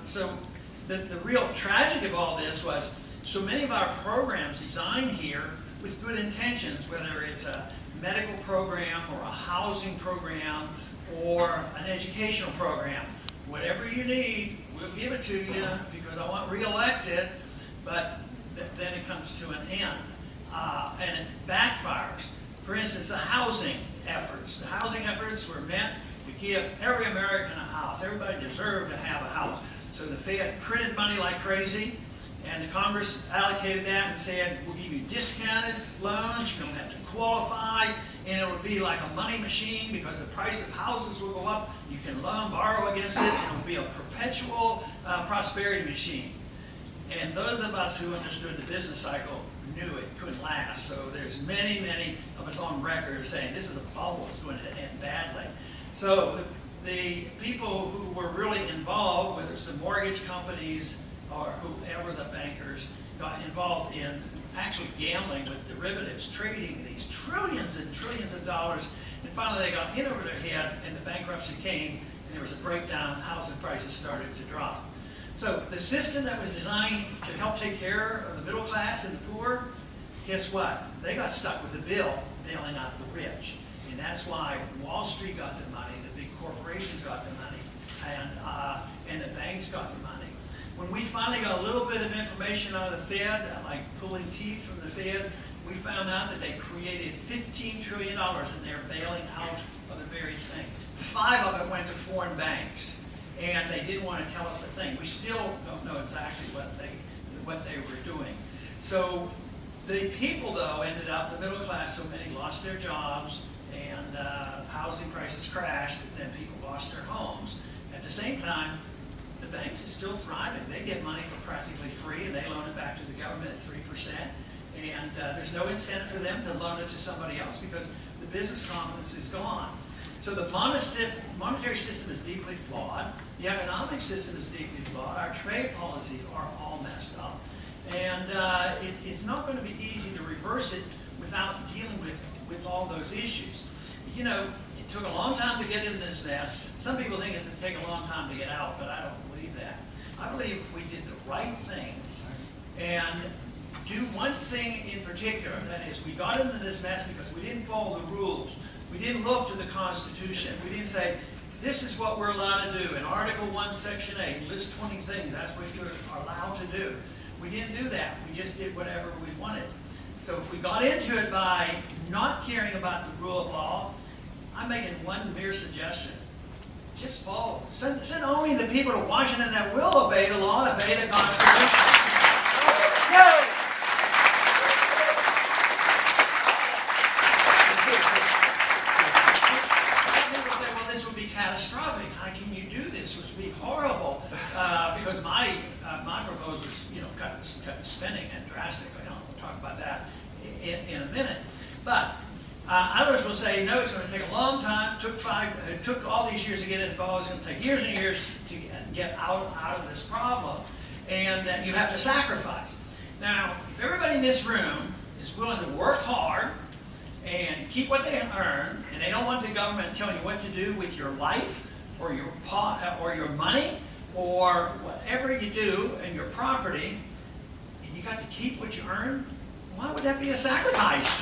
So the real tragic of all this was so many of our programs designed here with good intentions, whether it's a medical program or a housing program or an educational program. Whatever you need, we'll give it to you because I want re-elected, but then it comes to an end. And it backfires. For instance, the housing efforts. The housing efforts were meant to give every American a house. Everybody deserved to have a house. So the Fed printed money like crazy, and the Congress allocated that and said, we'll give you discounted loans, you don't have to qualify, and it will be like a money machine because the price of houses will go up. You can loan, borrow against it, and it will be a perpetual prosperity machine. And those of us who understood the business cycle knew it couldn't last. So there's many, many of us on record saying this is a bubble, it's going to end badly. So the people who were really involved, whether it's the mortgage companies or whoever the bankers, got involved in actually gambling with derivatives, trading these trillions and trillions of dollars, and finally they got in over their head and the bankruptcy came and there was a breakdown, housing prices started to drop. So the system that was designed to help take care of the middle class and the poor, guess what? They got stuck with a bill bailing out the rich. And that's why Wall Street got the money, the big corporations got the money, and the banks got the money. When we finally got a little bit of information out of the Fed, like pulling teeth from the Fed, we found out that they created $15 trillion and they're bailing out of the various things. 5 of it went to foreign banks. And they didn't want to tell us a thing. We still don't know exactly what they were doing. So the people, though, ended up, the middle class, so many lost their jobs, and housing prices crashed, and then people lost their homes. At the same time, the banks are still thriving. They get money for practically free, and they loan it back to the government at 3%. And there's no incentive for them to loan it to somebody else because the business confidence is gone. So the monetary system is deeply flawed. The economic system is deeply flawed. Our trade policies are all messed up. And it's not going to be easy to reverse it without dealing with all those issues. You know, it took a long time to get into this mess. Some people think it's going to take a long time to get out, but I don't believe that. I believe if we did the right thing and do one thing in particular, that is, we got into this mess because we didn't follow the rules. We didn't look to the Constitution. We didn't say, this is what we're allowed to do. In Article 1, Section 8, list 20 things. That's what you're allowed to do. We didn't do that. We just did whatever we wanted. So if we got into it by not caring about the rule of law, I'm making one mere suggestion. Just follow. Send only the people to Washington that will obey the law and obey the Constitution. Go! Catastrophic. How can you do this? It would be horrible because my proposal is, you know, cut spending and drastically. I'll talk about that in a minute. But others will say, no, it's going to take a long time. It took all these years to get involved. It's going to take years and years to get out of this problem, and that you have to sacrifice. Now, if everybody in this room is willing to work hard and keep what they earn, and they don't want the government telling you what to do with your life or your money or whatever you do and your property, and you got to keep what you earn, why would that be a sacrifice?